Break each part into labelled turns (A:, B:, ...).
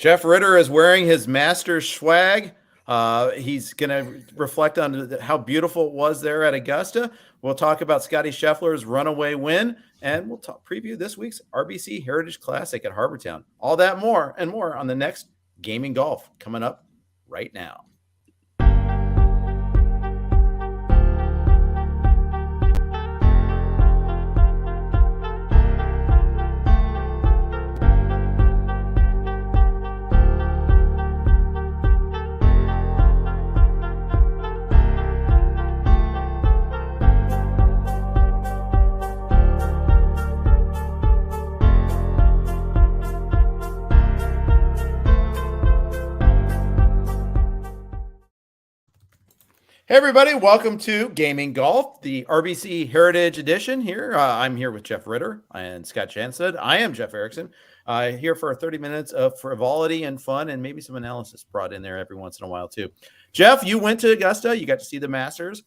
A: Jeff Ritter is wearing his Masters swag. He's going to reflect on how beautiful it was there at Augusta. We'll talk about Scottie Scheffler's runaway win, and we'll preview this week's RBC Heritage Classic at Harbour Town. All that more and more on the next Gaming Golf coming up right now. Hey everybody, welcome to Gaming Golf, the RBC Heritage Edition here. I'm here with Jeff Ritter and Scott Jenstad. I am Jeff Erickson, here for 30 minutes of frivolity and fun and maybe some analysis brought in there every once in a while too. Jeff, you went to Augusta. You got to see the Masters,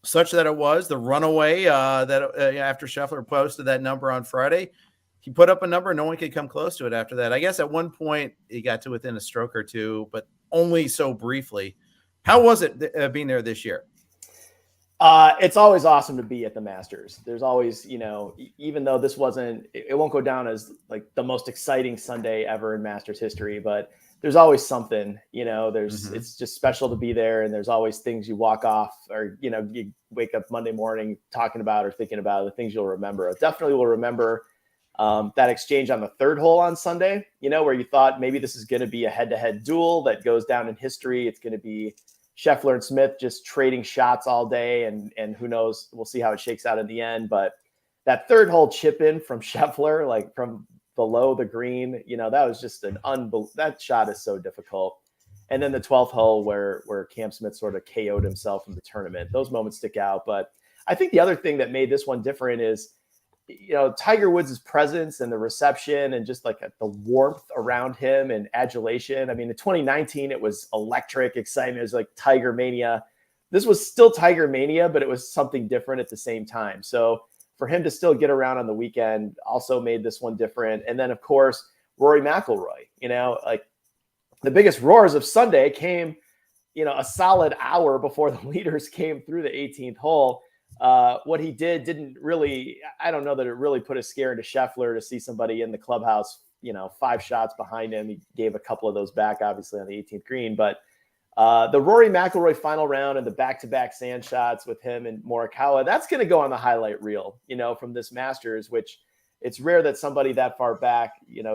A: such that it was the runaway after Scheffler posted that number on Friday. He put up a number. No one could come close to it after that. I guess at one point he got to within a stroke or two, but only so briefly. How was it being there this year?
B: It's always awesome to be at the Masters. There's always, even though this it won't go down as like the most exciting Sunday ever in Masters history, but there's always something, it's just special to be there. And there's always things you walk off or, you wake up Monday morning talking about or thinking about the things you'll remember. I definitely will remember that exchange on the third hole on Sunday, where you thought maybe this is going to be a head-to-head duel that goes down in history. It's going to be Scheffler and Smith just trading shots all day, and who knows, we'll see how it shakes out in the end. But that third hole chip in from Scheffler, like from below the green, that was just that shot is so difficult. And then the 12th hole where Cam Smith sort of KO'd himself in the tournament, those moments stick out. But I think the other thing that made this one different is, Tiger Woods' presence and the reception and just like the warmth around him and adulation. I mean, in 2019, it was electric, excitement. It was like Tiger Mania. This was still Tiger Mania, but it was something different at the same time. So for him to still get around on the weekend also made this one different. And then, of course, Rory Mcilroy, like the biggest roars of Sunday came, a solid hour before the leaders came through the 18th hole. What he didn't really, I don't know that it really put a scare into Scheffler to see somebody in the clubhouse, 5 shots behind him. He gave a couple of those back, obviously, on the 18th green. But the Rory McIlroy final round and the back-to-back sand shots with him and Morikawa, that's going to go on the highlight reel, from this Masters, which it's rare that somebody that far back,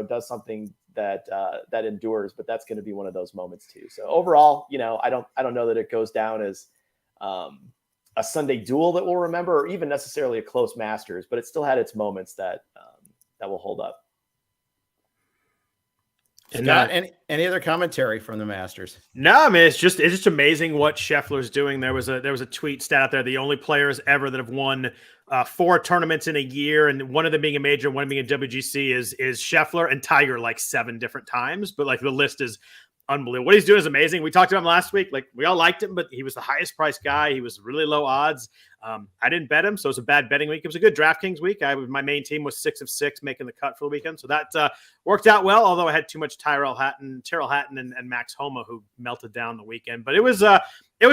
B: does something that endures, but that's going to be one of those moments too. So overall, I don't know that it goes down as a Sunday duel that we'll remember, or even necessarily a close Masters, but it still had its moments that will hold up.
A: And any other commentary from the Masters?
C: No, I mean, it's just amazing what Scheffler's doing. There was a tweet stat out there. The only players ever that have won 4 tournaments in a year, and one of them being a major, one being a WGC, is Scheffler and Tiger like 7 different times. But like the list is unbelievable. What he's doing is amazing. We talked about him last week. Like we all liked him, but he was the highest priced guy. He was really low odds. I didn't bet him, so it was a bad betting week. It was a good DraftKings week. My main team was 6 of 6 making the cut for the weekend, so that worked out well. Although I had too much Tyrrell Hatton, and Max Homa who melted down the weekend. But it was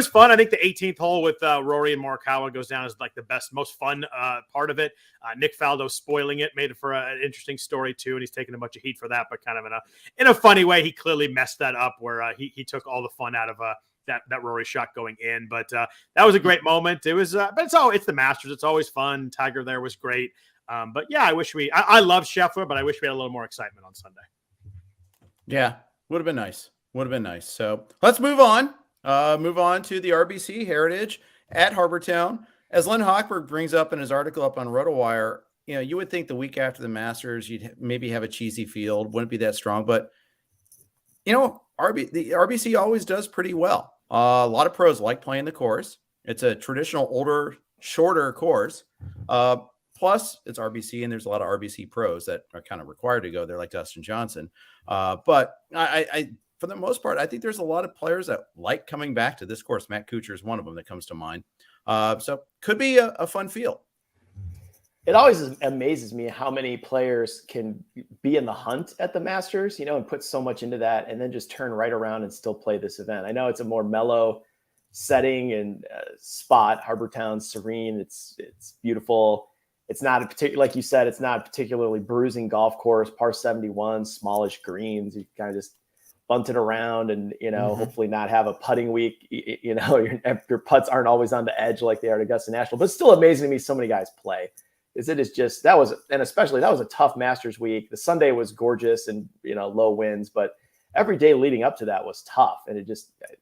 C: fun. I think the 18th hole with Rory and Morikawa goes down as like the best, most fun part of it. Nick Faldo spoiling it made it for an interesting story too, and he's taking a bunch of heat for that, but kind of in a funny way. He clearly messed that up where he took all the fun out of that Rory shot going in. But that was a great moment. It was, but it's the Masters. It's always fun. Tiger there was great. But yeah, I love Scheffler, but I wish we had a little more excitement on Sunday.
A: Yeah, would have been nice. So let's move on. Move on to the RBC Heritage at Harbour Town. As Len Hochberg brings up in his article up on RotoWire, you would think the week after the Masters, you'd maybe have a cheesy field, wouldn't be that strong, but the RBC always does pretty well. A lot of pros like playing the course. It's a traditional older, shorter course. Plus, it's RBC, and there's a lot of RBC pros that are kind of required to go there, like Dustin Johnson. But I for the most part, I think there's a lot of players that like coming back to this course. Matt Kuchar is one of them that comes to mind. So could be a fun field.
B: It always amazes me how many players can be in the hunt at the Masters, and put so much into that and then just turn right around and still play this event. I know it's a more mellow setting and spot. Harbour Town, serene. It's beautiful. It's not a particular, like you said, it's not a particularly bruising golf course, par 71, smallish greens. You kind of just bunt it around and, hopefully not have a putting week. Your putts aren't always on the edge like they are at Augusta National, but it's still amazing to me so many guys play. It is just, especially that was a tough Masters week. The Sunday was gorgeous and, low winds, but every day leading up to that was tough. And I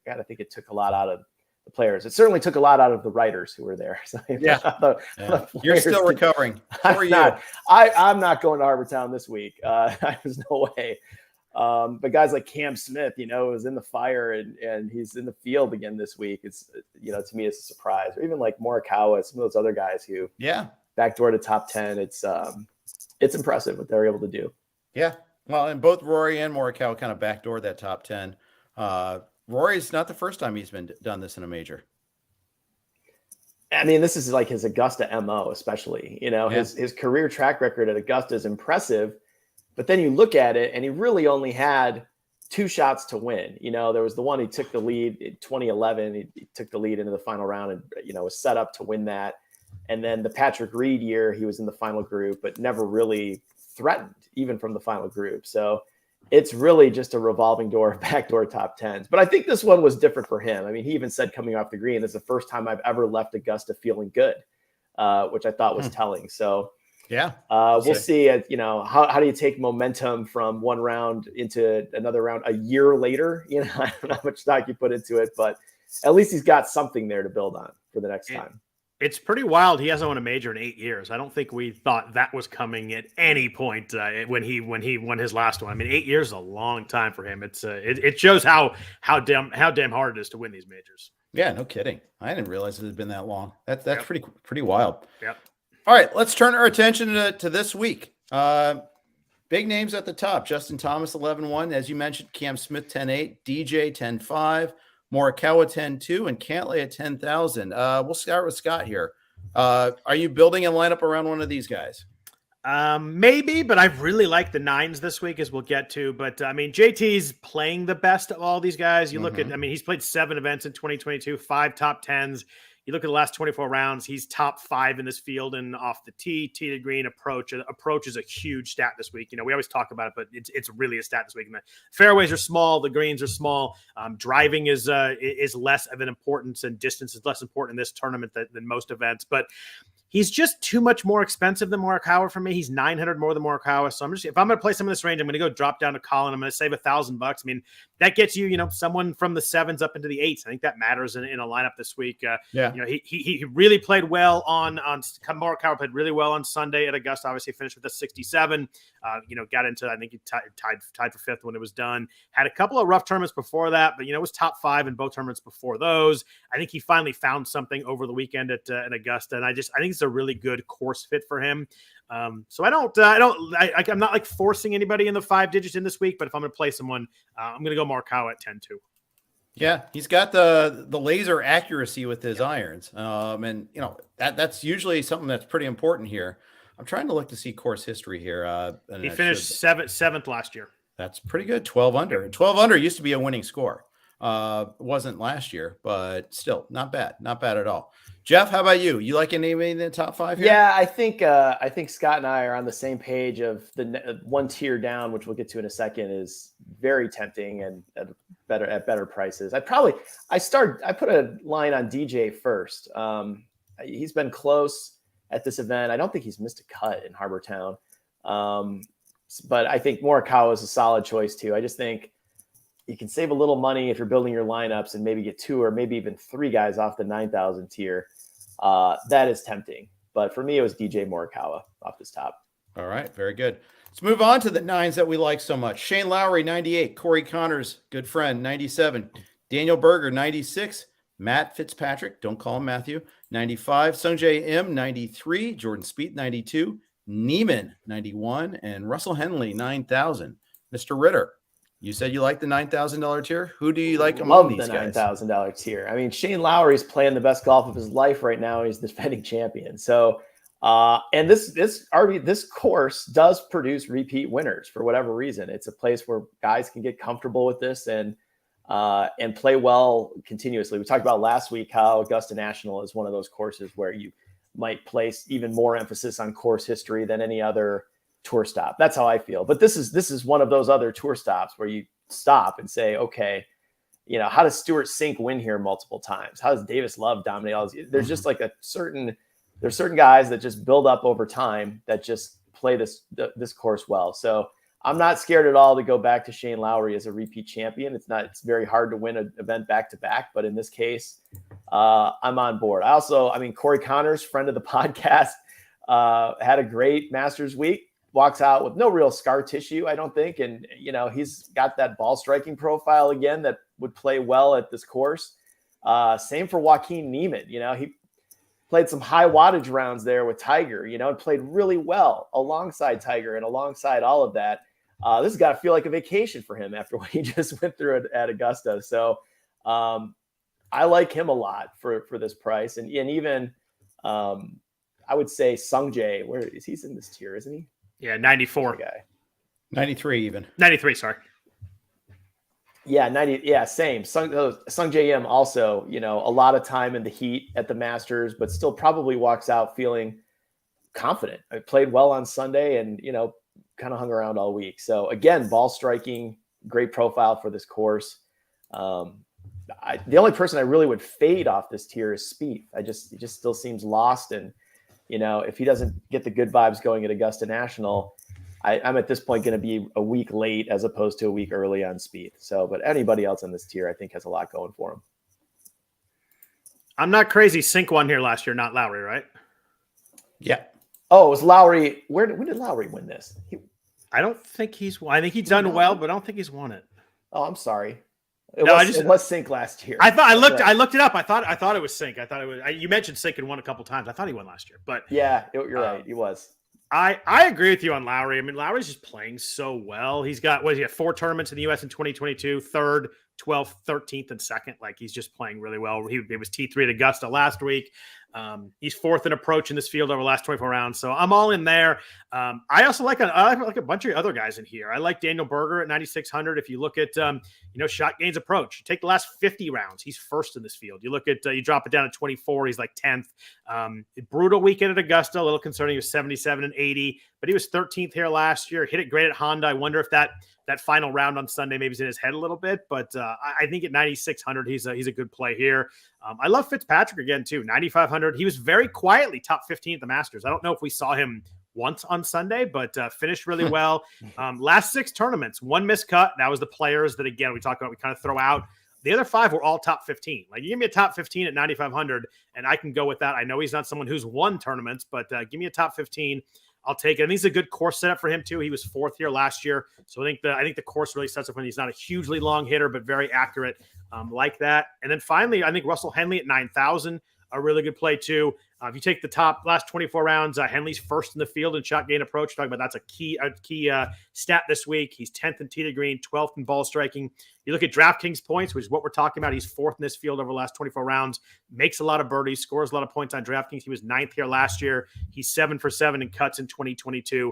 B: gotta think it took a lot out of the players. It certainly took a lot out of the writers who were there. So,
A: You're still recovering. How are you?
B: I'm not going to Harbour Town this week. There's no way. But guys like Cam Smith, was in the fire and he's in the field again this week. It's, to me, it's a surprise. Or even like Morikawa, some of those other guys who, backdoor to top 10. It's impressive what they're able to do.
A: Yeah. Well, and both Rory and Morikawa kind of backdoored that top 10. Rory's not the first time he's been done this in a major.
B: I mean, this is like his Augusta MO, especially, his career track record at Augusta is impressive, but then you look at it and he really only had 2 shots to win. There was the one, he took the lead in 2011. He took the lead into the final round and, was set up to win that. And then the Patrick Reed year, he was in the final group, but never really threatened even from the final group. So it's really just a revolving door, backdoor top 10s. But I think this one was different for him. I mean, he even said coming off the green, this is the first time I've ever left Augusta feeling good, which I thought was telling. So we'll see. How do you take momentum from one round into another round a year later? I don't know how much stock you put into it, but at least he's got something there to build on for the next time.
C: It's pretty wild. He hasn't won a major in 8 years. I don't think we thought that was coming at any point when he won his last one. I mean, 8 years is a long time for him. It shows how damn hard it is to win these majors.
A: Yeah, no kidding. I didn't realize it had been that long. That's pretty wild.
C: Yep.
A: All right, let's turn our attention to this week. Big names at the top. Justin Thomas 11-1, as you mentioned. Cam Smith 10-8, DJ 10-5. Morikawa 10-2 and Cantlay at 10,000. We'll start with Scott here. Are you building a lineup around one of these guys?
C: Maybe, but I really like the 9s this week, as we'll get to. But I mean, JT's playing the best of all these guys. You look at, he's played 7 events in 2022, 5 top 10s. You look at the last 24 rounds, he's top 5 in this field and off the tee to green approach. Approach is a huge stat this week. We always talk about it, but it's really a stat this week. And the fairways are small, the greens are small. Driving is less of an importance, and distance is less important in this tournament than most events. But he's just too much more expensive than Morikawa for me. He's $900 more than Morikawa. So if I'm going to play some of this range, I'm going to go drop down to Colin. I'm going to save $1,000. I mean, that gets you, someone from the 7s up into the 8s. I think that matters in a lineup this week. He really played well on Morikawa played really well on Sunday at Augusta. Obviously finished with a 67. Got into, I think he tied for 5th when it was done. Had a couple of rough tournaments before that, but was top 5 in both tournaments before those. I think he finally found something over the weekend at Augusta, and I think it's a really good course fit for him. So I'm not like forcing anybody in the 5 digits in this week, but if I'm going to play someone, I'm going to go Morikawa at 10-2.
A: Yeah, he's got the laser accuracy with his irons. And that's usually something that's pretty important here. I'm trying to look to see course history here.
C: He finished seventh last year.
A: That's pretty good. 12 under. And 12 under used to be a winning score. Wasn't last year, but still not bad. Not bad at all. Jeff, how about you? You like anybody in the top 5 here?
B: Yeah, I think Scott and I are on the same page of the one tier down, which we'll get to in a second, is very tempting and at better prices. I put a line on DJ first. He's been close at this event. I don't think he's missed a cut in Harbour Town. But I think Morikawa is a solid choice too. I just think you can save a little money if you're building your lineups and maybe get 2 or maybe even 3 guys off the 9,000 tier. That is tempting. But for me, it was DJ Morikawa off this top.
A: All right. Very good. Let's move on to the 9s that we like so much. Shane Lowry, 98. Corey Connors, good friend, 97. Daniel Berger, 96. Matt Fitzpatrick, don't call him Matthew, 95. Sungjae Im, 93. Jordan Spieth, 92. Neiman, 91. And Russell Henley, 9,000. Mr. Ritter, you said you like the $9,000 tier. Who do you like among these guys?
B: Love the $9,000 tier. I mean, Shane Lowry's playing the best golf of his life right now. He's the defending champion. So And this course does produce repeat winners for whatever reason. It's a place where guys can get comfortable with this and play well continuously. We talked about last week how Augusta National is one of those courses where you might place even more emphasis on course history than any other tour stop. That's how I feel. But this is one of those other tour stops where you stop and say, okay, how does Stuart Sink win here multiple times? How does Davis Love dominate all these? There's just like there's certain guys that just build up over time that just play this course well. So I'm not scared at all to go back to Shane Lowry as a repeat champion. It's very hard to win an event back to back, but in this case, I'm on board. Corey Connors, friend of the podcast, had a great Masters week, walks out with no real scar tissue, I don't think. And, he's got that ball striking profile again that would play well at this course. Same for Joaquin Niemann. He played some high wattage rounds there with Tiger, and played really well alongside Tiger and alongside all of that. This has got to feel like a vacation for him after what he just went through at Augusta. So I like him a lot for this price. And even I would say Sung Jae, where is he's in this tier, isn't he?
C: Yeah, 94.
B: Guy.
A: 93 even.
C: 93, sorry.
B: Yeah, 90. Yeah, same. Sung Jae Im also, a lot of time in the heat at the Masters, but still probably walks out feeling confident. I played well on Sunday and, kind of hung around all week. So again, ball striking, great profile for this course. The only person I really would fade off this tier is Spieth. He just still seems lost. And, if he doesn't get the good vibes going at Augusta National, I'm at this point going to be a week late as opposed to a week early on Spieth. So, but anybody else in this tier, I think has a lot going for him.
C: I'm not crazy. Sink won here last year, not Lowry, right?
A: Yeah.
B: Oh, it was Lowry. When did Lowry win this?
C: I don't think he's won. I think he's done well, but I don't think he's won it.
B: Oh, I'm sorry. It was Sink last year.
C: I looked it up. I thought it was Sink. I thought it was. You mentioned Sink and won a couple times. I thought he won last year, but
B: yeah, you're right. He was.
C: I agree with you on Lowry. I mean, Lowry's just playing so well. He's got 4 tournaments in the U.S. in 2022, 3rd, 12th, 13th, and 2nd. Like, he's just playing really well. He was T3 at Augusta last week. He's 4th in approach in this field over the last 24 rounds. So I'm all in there. I also like a bunch of other guys in here. I like Daniel Berger at 9,600. If you look at, shot gains approach, you take the last 50 rounds, he's 1st in this field. You look at, you drop it down to 24, he's like 10th. Brutal weekend at Augusta, a little concerning. He was 77 and 80, but he was 13th here last year. Hit it great at Honda. I wonder if that final round on Sunday maybe is in his head a little bit, but I think at 9,600, he's a good play here. I love Fitzpatrick again too, 9,500. He was very quietly top 15 at the Masters. I don't know if we saw him once on Sunday, but finished really well. Last 6 tournaments, 1 missed cut. That was the Players that, again, we kind of throw out. The other 5 were all top 15. Like, you give me a top 15 at 9,500 and I can go with that. I know he's not someone who's won tournaments, but give me a top 15. I'll take it. I think it's a good course setup for him too. He was 4th here last year. So I think the course really sets up when he's not a hugely long hitter, but very accurate like that. And then finally, I think Russell Henley at 9,000, a really good play too. If you take the top last 24 rounds, Henley's 1st in the field in shot gain approach. Talking about that's a key stat this week. He's 10th in tee to green, 12th in ball striking. You look at DraftKings points, which is what we're talking about. He's 4th in this field over the last 24 rounds. Makes a lot of birdies, scores a lot of points on DraftKings. He was 9th here last year. He's 7 for 7 in cuts in 2022.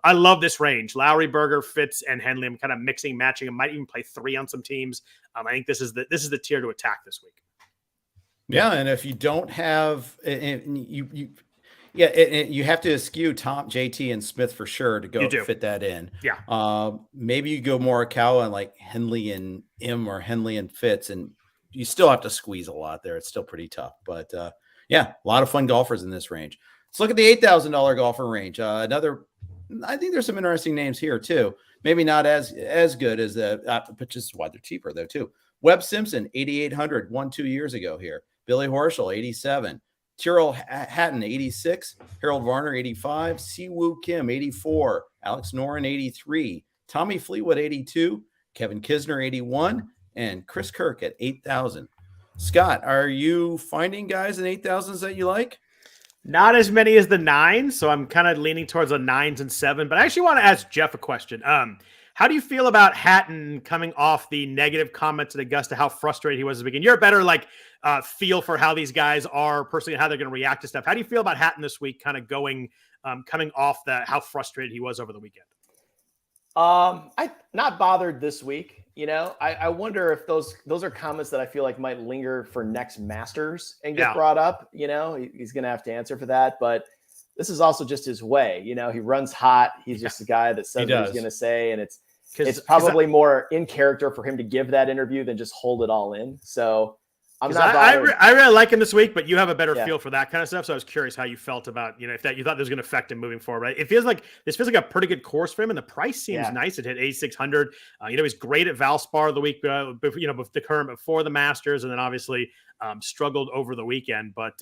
C: I love this range. Lowry, Berger, Fitz, and Henley. I'm kind of mixing, matching. I might even play 3 on some teams. I think this is the tier to attack this week.
A: Yeah, and if you don't have, you have to eschew Tom, JT, and Smith for sure to go fit that in.
C: Yeah.
A: Maybe you go more Akawa and like Henley and Im or Henley and Fitz, and you still have to squeeze a lot there. It's still pretty tough, but a lot of fun golfers in this range. Let's look at the $8,000 golfer range. I think there's some interesting names here too. Maybe not as good as but just why they're cheaper though too. Webb Simpson, 8,800, won 2 years ago here. Billy Horschel, 87. Tyrrell Hatton, 86. Harold Varner, 85. Siwoo Kim, 84. Alex Noren, 83. Tommy Fleetwood, 82. Kevin Kisner, 81. And Chris Kirk at 8,000. Scott, are you finding guys in 8,000s that you like?
C: Not as many as the 9s, so I'm kind of leaning towards the 9s and 7. But I actually want to ask Jeff a question. How do you feel about Hatton coming off the negative comments at Augusta, how frustrated he was at the beginning? You're a better feel for how these guys are personally and how they're going to react to stuff. How do you feel about Hatton this week, kind of coming off how frustrated he was over the weekend?
B: I'm not bothered this week. I wonder if those are comments that I feel like might linger for next Masters and get brought up. He's going to have to answer for that, but this is also just his way. He runs hot. He's just a guy that says what he's going to say. And it's probably more in character for him to give that interview than just hold it all in. So I'm not bothered.
C: I really like him this week, but you have a better feel for that kind of stuff. So I was curious how you felt about, if that you thought this was going to affect him moving forward. Right? This feels like a pretty good course for him, and the price seems nice. It hit 8,600. He's great at Valspar the week, before the Masters, and then obviously struggled over the weekend. But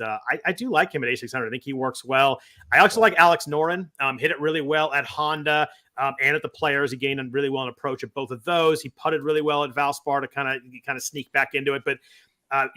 C: I do like him at 8,600. I think he works well. I also like Alex Noren. Hit it really well at Honda and at the Players. He gained a really well an approach at both of those. He putted really well at Valspar to kind of sneak back into it, but.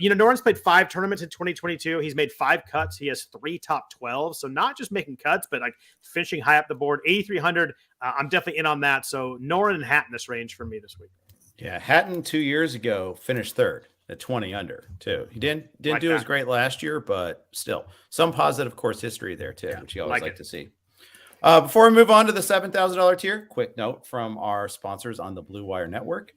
C: Noren's played 5 tournaments in 2022. He's made 5 cuts. He has 3 top 12. So not just making cuts, but finishing high up the board. 8,300. I'm definitely in on that. So Noren and Hatton this range for me this week.
A: Yeah, Hatton 2 years ago finished 3rd at 20 under too. He didn't do as great last year, but still some positive course history there too, which you always like to see. Before we move on to the $7,000 tier, quick note from our sponsors on the Blue Wire Network.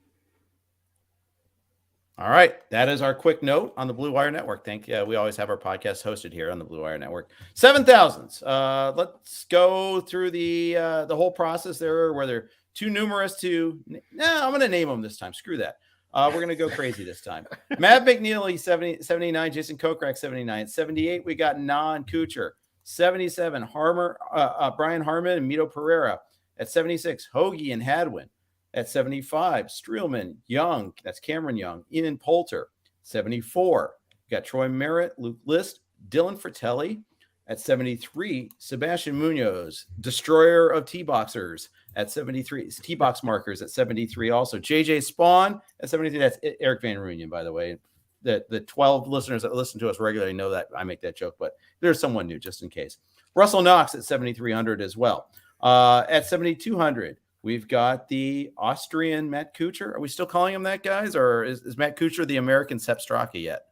A: All right, that is our quick note on the Blue Wire Network. We always have our podcast hosted here on the Blue Wire Network. 7,000s. Let's go through the whole process there. Where they're too numerous to. I'm going to name them this time. Screw that. We're going to go crazy this time. Matt McNeely 79, Jason Kokrak 79, 78. We got Nan Kuchar 77, Brian Harmon and Mito Pereira at 76. Hoagie and Hadwin. At 75, Streelman, Young, that's Cameron Young, Ian Poulter, 74. We got Troy Merritt, Luke List, Dylan Fratelli. At 73, Sebastian Munoz, destroyer of T-boxers at 73. T-box markers at 73 also. JJ Spawn at 73. That's Eric Van Rooyen, by the way. The 12 listeners that listen to us regularly know that I make that joke, but there's someone new just in case. Russell Knox at 7,300 as well. At 7,200, we've got the Austrian Matt Kuchar. Are we still calling him that, guys? Or is Matt Kuchar the American Sepp Straka yet?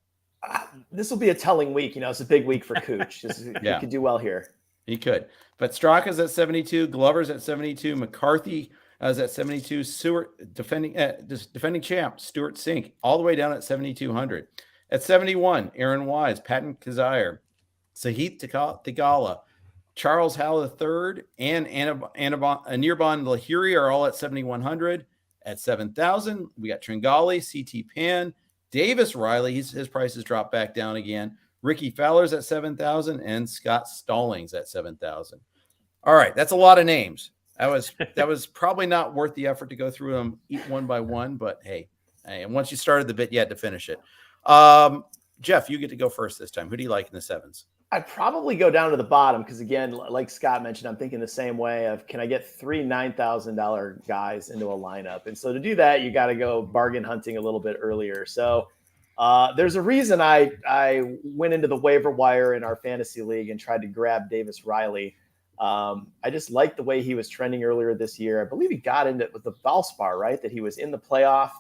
B: This will be a telling week. It's a big week for Kuch. He could do well here.
A: He could. But Straka's at 72. Glover's at 72. McCarthy is at 72. Stewart, defending champ, Stuart Sink, all the way down at 7,200. At 71, Aaron Wise, Patton Kazire, Sahith Theegala, Charles Howell III, and Anirban Lahiri are all at 7,100. At 7,000, we got Tringali, CT Pan, Davis Riley. His prices dropped back down again. Ricky Fowler's at 7,000, and Scott Stallings at 7,000. All right, that's a lot of names. That was probably not worth the effort to go through them one by one, but hey, and once you started the bit, you had to finish it. Jeff, you get to go first this time. Who do you like in the sevens?
B: I'd probably go down to the bottom because, again, like Scott mentioned, I'm thinking the same way of can I get 3 $9,000 guys into a lineup? And so to do that, you got to go bargain hunting a little bit earlier. So there's a reason I went into the waiver wire in our fantasy league and tried to grab Davis Riley. I just liked the way he was trending earlier this year. I believe he got into it with the Valspar, right? That he was in the playoff.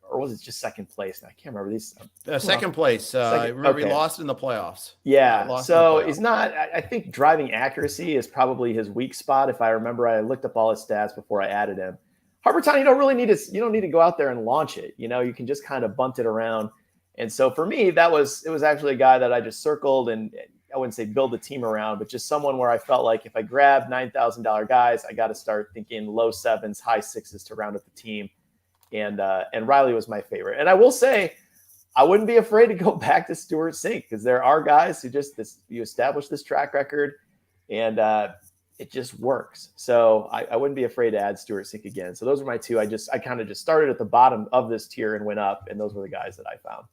B: Or was it just second place? I can't remember these.
A: Second place. Remember, he lost in the playoffs.
B: Yeah. So he's not. I think driving accuracy is probably his weak spot. If I remember, I looked up all his stats before I added him. Harbour Town, you don't need to go out there and launch it. You can just kind of bunt it around. And so for me, it was actually a guy that I just circled, and I wouldn't say build a team around, but just someone where I felt like if I grab $9,000 guys, I got to start thinking low sevens, high sixes to round up the team. And Riley was my favorite. And I will say, I wouldn't be afraid to go back to Stuart Sink because there are guys who you establish this track record and it just works. So I wouldn't be afraid to add Stuart Sink again. So those are my two. I kind of just started at the bottom of this tier and went up, and those were the guys that I found.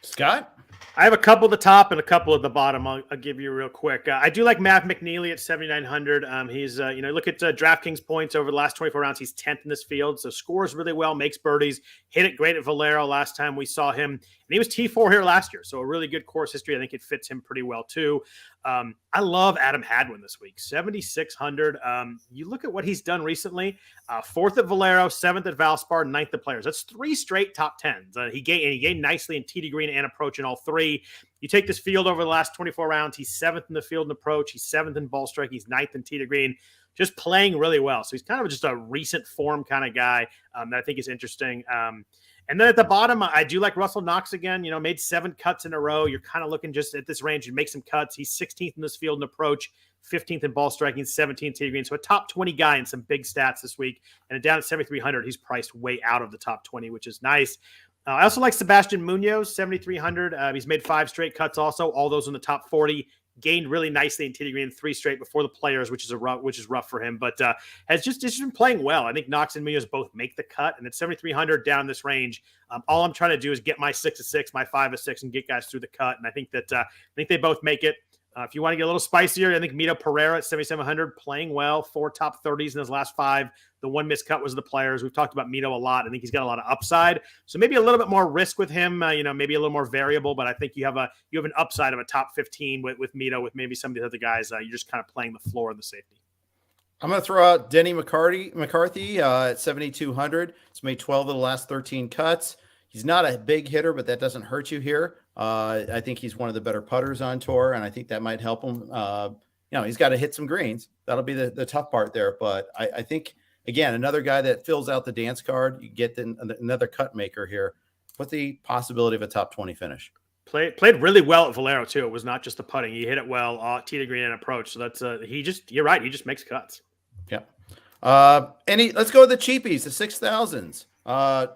A: Scott?
C: I have a couple at the top and a couple at the bottom. I'll give you real quick. I do like Matt McNeely at 7,900. He's, look at DraftKings points over the last 24 rounds. He's 10th in this field. So scores really well, makes birdies, hit it great at Valero last time we saw him. And he was T4 here last year. So a really good course history. I think it fits him pretty well too. I love Adam Hadwin this week, 7,600. You look at what he's done recently, 4th at Valero, 7th at Valspar, 9th at Players. That's 3 straight top 10s. He gained nicely in tee to green and approach in all 3. You take this field over the last 24 rounds, he's 7th in the field and approach. He's 7th in ball strike. He's 9th in tee to green, just playing really well. So he's kind of just a recent form kind of guy that I think is interesting. And then at the bottom, I do like Russell Knox again, made 7 cuts in a row. You're kind of looking just at this range and make some cuts. He's 16th in this field and approach, 15th in ball striking, 17th tee to green. So a top 20 guy in some big stats this week. And down at 7,300, he's priced way out of the top 20, which is nice. I also like Sebastian Munoz, 7,300. He's made 5 straight cuts also, all those in the top 40. Gained really nicely in tee to green, 3 straight before the Players, which is rough for him, but has just been playing well. I think Knox and Munoz both make the cut, and at 7,300 down this range, all I'm trying to do is get my 6-6, my 5-6, and get guys through the cut. And I think they both make it. If you want to get a little spicier, I think Mito Pereira at 7,700 playing well, 4 top 30s in his last 5. The one missed cut was the Players. We've talked about Mito a lot. I think he's got a lot of upside. So maybe a little bit more risk with him, maybe a little more variable, but I think you have an upside of a top 15 with Mito, with maybe some of the other guys. You're just kind of playing the floor of the safety.
A: I'm going to throw out Denny McCarthy at 7,200. He's made 12 of the last 13 cuts. He's not a big hitter, but that doesn't hurt you here. I think he's one of the better putters on tour, and I think that might help him. He's got to hit some greens. That'll be the tough part there. But I think, again, another guy that fills out the dance card. You get another cut maker here with the possibility of a top 20 finish.
C: Played really well at Valero too. It was not just the putting. He hit it well, tee to green and approach. So that's you're right. He just makes cuts.
A: Yeah. Let's go with the cheapies, the 6,000s.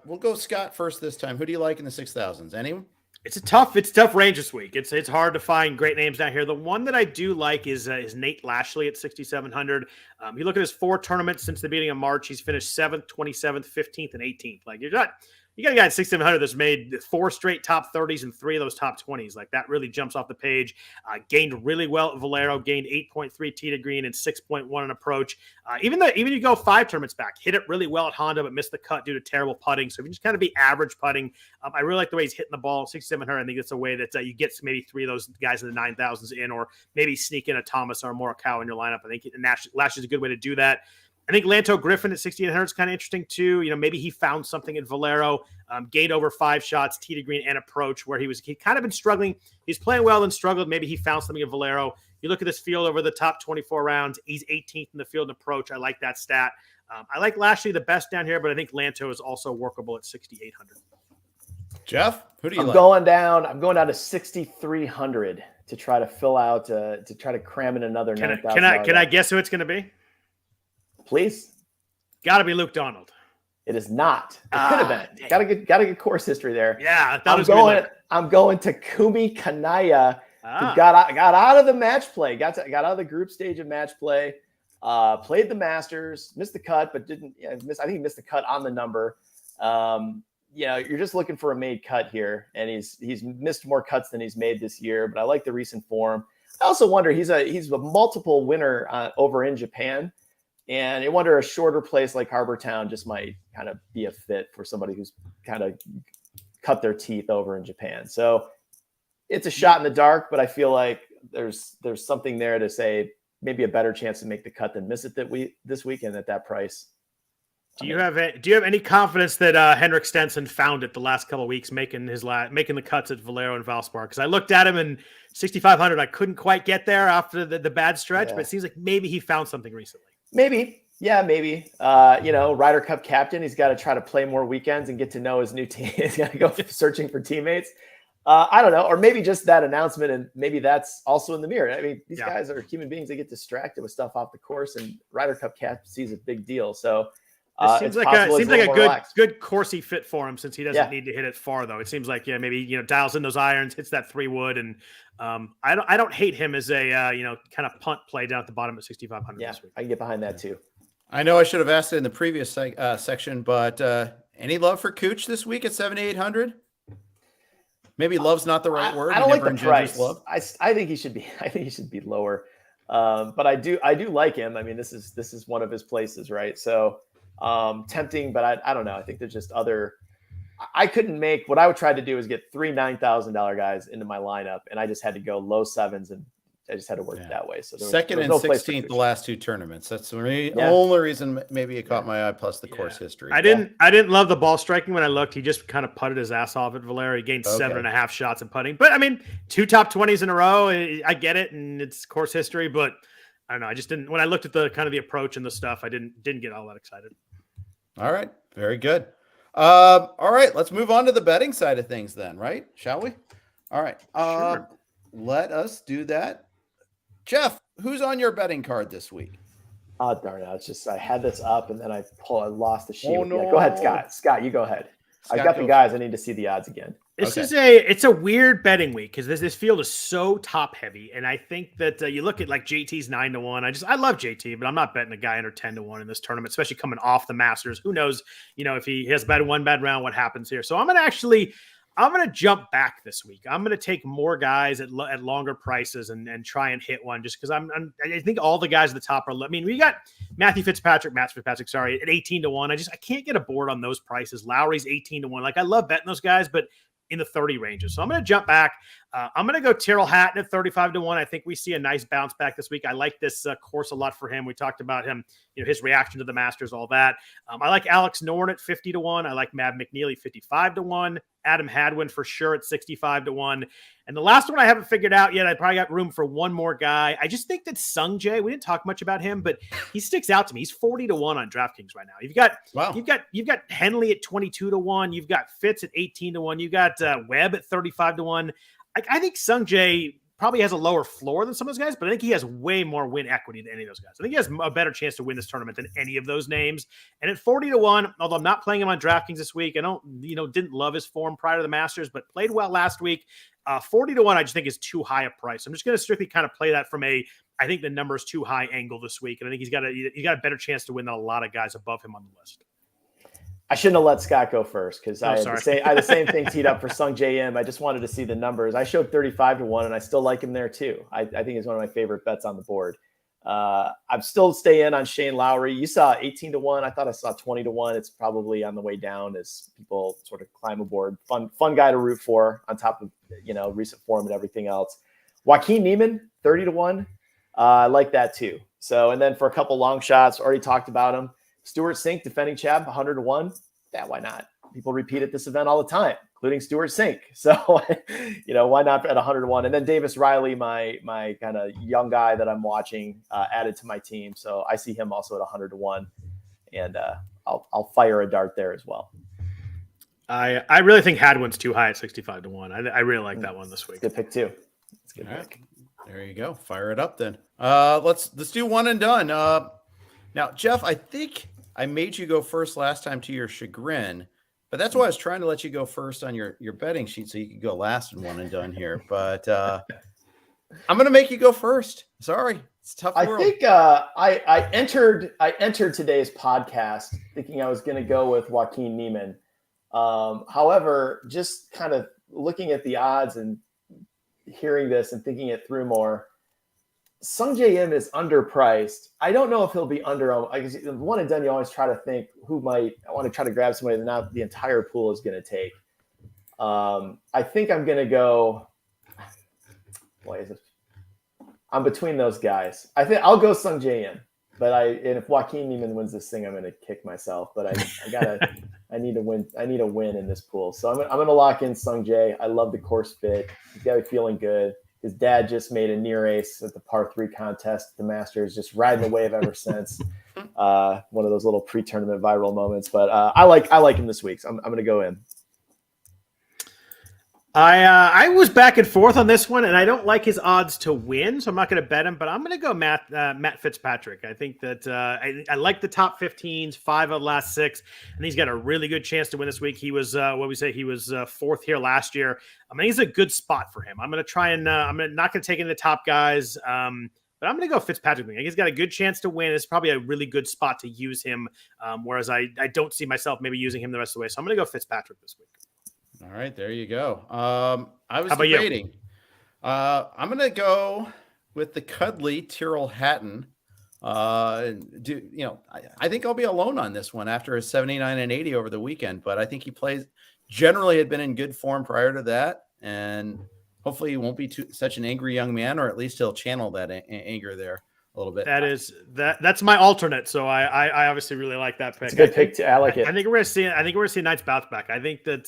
A: We'll go Scott first this time. Who do you like in the 6,000s? Anyone?
C: It's a tough range this week. It's hard to find great names down here. The one that I do like is Nate Lashley at 6,700. You look at his 4 tournaments since the beginning of March. He's finished 7th, 27th, 15th, and 18th. Like you got a guy at 6,700 that's made 4 straight top 30s and 3 of those top 20s. Like that really jumps off the page. Gained really well at Valero. Gained 8.3 tee to green and 6.1 in approach. Even you go 5 tournaments back, hit it really well at Honda, but missed the cut due to terrible putting. So if you just kind of be average putting, I really like the way he's hitting the ball. 6,700. I think that's a way that you get maybe 3 of those guys in the 9,000s in, or maybe sneak in a Thomas or a Morikawa in your lineup. I think Lash is a good way to do that. I think Lanto Griffin at 6,800 is kind of interesting too. Maybe he found something at Valero, gained over 5 shots, tee to green and approach, where he kind of been struggling. He's playing well and struggled. Maybe he found something at Valero. You look at this field over the top 24 rounds, he's 18th in the field and approach. I like that stat. I like Lashley the best down here, but I think Lanto is also workable at 6,800.
A: Jeff, who do you like?
B: I'm going down to 6,300 to try to fill out, to try to cram in another $9,000.
C: Can I guess who it's going to be?
B: Please.
C: Got to be Luke Donald.
B: It is not. It could have been. Got a good course history there.
C: Yeah, I thought it was going.
B: I'm going to Kumi Kanaya, who got out of the match play. Got out of the group stage of match play. Played the Masters, missed the cut, but didn't. I think he missed the cut on the number. You're just looking for a made cut here, and he's missed more cuts than he's made this year. But I like the recent form. I also wonder he's a multiple winner over in Japan. And I wonder a shorter place like Harbour Town just might kind of be a fit for somebody who's kind of cut their teeth over in Japan. So it's a shot in the dark, but I feel like there's something there to say maybe a better chance to make the cut than miss it this weekend at that price.
C: Do you have any confidence that Henrik Stenson found it the last couple of weeks, making the cuts at Valero and Valspar? Because I looked at him in 6,500, I couldn't quite get there after the bad stretch, but it seems like maybe he found something recently.
B: Maybe. Yeah, maybe. Ryder Cup captain. He's got to try to play more weekends and get to know his new team. He's got to go searching for teammates. I don't know. Or maybe just that announcement, and maybe that's also in the mirror. I mean, these guys are human beings. They get distracted with stuff off the course, and Ryder Cup captaincy is a big deal. So
C: it seems like a good coursey fit for him, since he doesn't need to hit it far, though. It seems like maybe dials in those irons, hits that 3-wood, and I don't hate him as a kind of punt play down at the bottom at 6,500 this week.
B: I can get behind that too.
A: I know I should have asked it in the previous section, but any love for Cooch this week at 7,800? Maybe love's not the right word.
B: I don't
A: He
B: like
A: never
B: the
A: engenders
B: price.
A: love.
B: I think he should be. I think he should be lower. But I do like him. I mean, this is one of his places, right? So tempting, but I don't know. I think there's just other. I couldn't make what I would try to do is get 3 $9,000 guys into my lineup, and I just had to go low sevens, and I just had to work it that way. So
A: second and
B: no
A: 16th, the last 2 tournaments. That's the only reason maybe it caught my eye. Plus the course history.
C: I didn't love the ball striking when I looked. He just kind of putted his ass off at Valera. He gained 7.5 shots in putting. But I mean, 2 top 20s in a row. I get it, and it's course history. But I don't know. I just didn't. When I looked at the kind of the approach and the stuff, I didn't get all that excited.
A: All right, very good. All right, let's move on to the betting side of things then, right? Shall we? All right.
C: Sure.
A: Let us do that. Jeff, who's on your betting card this week?
B: Oh, darn it. It's just I had this up and then I lost the sheet.
A: Oh, no.
B: Yeah, go ahead, Scott. Scott, you go ahead.
A: Scott,
B: I got the guys. I need to see the odds again.
C: It's a weird betting week because this field is so top heavy, and I think that you look at like JT's 9-1. I love JT, but I'm not betting a guy under 10-1 in this tournament, especially coming off the Masters. Who knows? If he has one bad round, what happens here? So I'm gonna jump back this week. I'm gonna take more guys at longer prices and try and hit one just because I think all the guys at the top are. I mean, we got Matt Fitzpatrick, at 18-1. I can't get aboard on those prices. Lowry's 18-1. Like I love betting those guys, but in the 30 ranges. So I'm going to jump back. I'm going to go Tyrrell Hatton at 35-1. I think we see a nice bounce back this week. I like this course a lot for him. We talked about him, his reaction to the Masters, all that. I like Alex Noren at 50-1. I like Matt McNeely 55-1. Adam Hadwin for sure at 65-1. And the last one I haven't figured out yet. I probably got room for one more guy. I just think that Sung Jae, we didn't talk much about him, but he sticks out to me. He's 40-1 on DraftKings right now. You've got Henley at 22-1. You've got Fitz at 18-1. You've got Webb at 35-1. I think Sung Jae probably has a lower floor than some of those guys, but I think he has way more win equity than any of those guys. I think he has a better chance to win this tournament than any of those names. And at 40-1, although I'm not playing him on DraftKings this week, I didn't love his form prior to the Masters, but played well last week. 40-1, I just think is too high a price. I'm just going to strictly kind of play that from I think the number is too high angle this week. And I think he's got a better chance to win than a lot of guys above him on the list.
B: I shouldn't have let Scott go first because I had the same thing teed up for Sung Jae Im. I just wanted to see the numbers. I showed 35-1, and I still like him there too. I think he's one of my favorite bets on the board. I'm still staying on Shane Lowry. You saw 18-1. I thought I saw 20-1. It's probably on the way down as people sort of climb aboard. Fun guy to root for on top of recent form and everything else. Joaquin Niemann 30-1. I like that too. So and then for a couple long shots, already talked about him. Stuart Sink, defending champ, 100-1. Yeah, why not? People repeat at this event all the time, including Stuart Sink. So, why not at 101? And then Davis Riley, my kind of young guy that I'm watching, added to my team. So I see him also at 100-1, and I'll fire a dart there as well.
C: I really think Hadwin's too high at 65-1. I really like that one this week.
B: Good pick too. It's good pick.
A: Right. There you go. Fire it up then. Let's do one and done. Now, Jeff, I think I made you go first last time to your chagrin, but that's why I was trying to let you go first on your betting sheet so you could go last and one and done here. But I'm going to make you go first. Sorry, it's a tough world.
B: I think I entered today's podcast thinking I was going to go with Joaquin Niemann. However, just kind of looking at the odds and hearing this and thinking it through more, Sung Jae Im is underpriced. I don't know if he'll be under. I guess one and done. You always try to think I want to try to grab somebody that not the entire pool is going to take. I think I'm going to go. Boy, I'm between those guys. I think I'll go Sung Jae Im, but and if Joaquin Niemann wins this thing, I'm going to kick myself. But I need to win. I need a win in this pool, so I'm going to lock in Sung Jae. I love the course fit. He's got me feeling good. His dad just made a near ace at the par 3 contest. The Masters, just riding the wave ever since. One of those little pre-tournament viral moments. But I like him this week. So I'm going to go in.
C: I was back and forth on this one, and I don't like his odds to win, so I'm not going to bet him. But I'm going to go Matt Fitzpatrick. I think that I like the top 15s, 5 of the last 6, and he's got a really good chance to win this week. He was he was 4th here last year. I mean, he's a good spot for him. I'm going to try and not going to take in the top guys, but I'm going to go Fitzpatrick. I think he's got a good chance to win. It's probably a really good spot to use him, whereas I don't see myself maybe using him the rest of the way. So I'm going to go Fitzpatrick this week.
A: All right, there you go. I was
C: How about you?
A: debating. I'm going to go with the cuddly Tyrrell Hatton. I think I'll be alone on this one after his 79 and 80 over the weekend, but I think he generally had been in good form prior to that, and hopefully he won't be such an angry young man, or at least he'll channel that anger there a little bit.
C: That's my alternate. So I obviously really like that pick.
B: It's a good pick too. I like it.
C: I think we're gonna see Knight's bounce back. I think that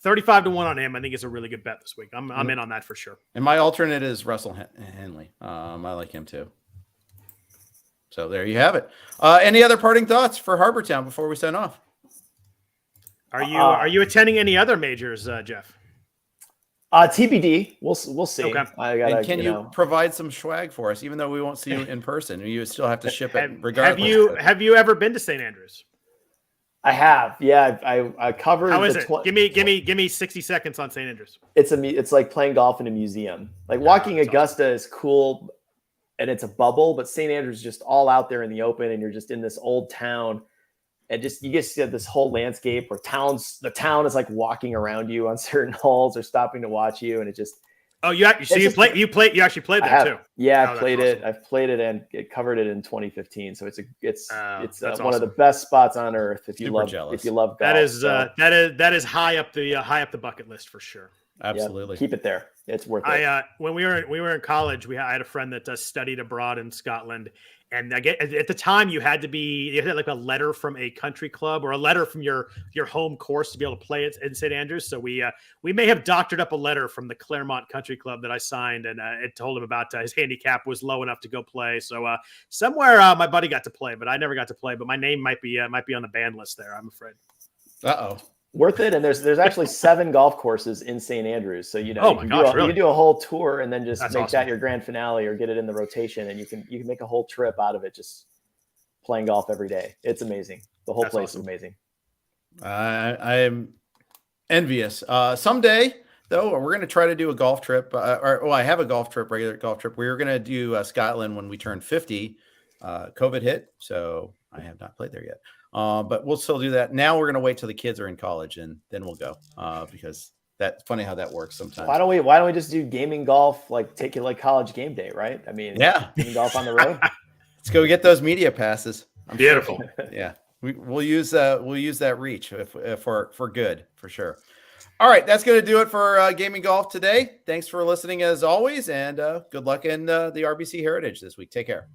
C: 35-1 on him, I think is a really good bet this week. I'm in on that for sure.
A: And my alternate is Russell Henley. I like him too. So there you have it. Any other parting thoughts for Harbour Town before we sign off?
C: Are you attending any other majors, Jeff?
B: TBD. We'll see.
C: Okay.
B: And
A: can you provide some swag for us, even though we won't see you in person? You still have to ship it regardless.
C: Have you ever been to St. Andrews?
B: I have. Yeah, I covered.
C: How is it? Give me 60 seconds on St. Andrews.
B: It's like playing golf in a museum. Like walking Augusta is cool, and it's a bubble, but St. Andrews is just all out there in the open, and you're just in this old town, and you get to see this whole landscape where the town is like walking around you on certain holes or stopping to watch you, and it just. Oh, you actually played there too. Yeah, I've played it. Awesome. I've played it and covered it in 2015. So it's
C: awesome.
B: One of the best spots on earth if you love golf.
C: That is high up the bucket list for sure.
A: Absolutely.
B: Keep it there. It's worth it.
C: When we were in college, I had a friend that studied abroad in Scotland, and at the time you had like a letter from a country club or a letter from your home course to be able to play it in St. Andrews. So we may have doctored up a letter from the Claremont Country Club that I signed, and it told him about his handicap was low enough to go play. So somewhere my buddy got to play, but I never got to play. But my name might be on the ban list there, I'm afraid.
A: Uh-oh.
B: Worth it. And there's actually 7 golf courses in St. Andrews. So, you can do a whole tour and then just make that your grand finale or get it in the rotation. And you can make a whole trip out of it, just playing golf every day. It's amazing. The whole place is amazing.
A: I am envious. Someday though, we're going to try to do a golf trip I have a regular golf trip. We were going to do Scotland when we turned 50, COVID hit. So I have not played there yet. But we'll still do that. Now we're going to wait till the kids are in college and then we'll go, because that's funny how that works sometimes.
B: Why don't we just do gaming golf, like take it like college game day, right? I mean, gaming golf on the road.
A: Let's go get those media passes.
C: Beautiful.
A: Sure. Yeah. We'll use that reach for good, for sure. All right. That's going to do it for gaming golf today. Thanks for listening as always. And good luck in the RBC Heritage this week. Take care.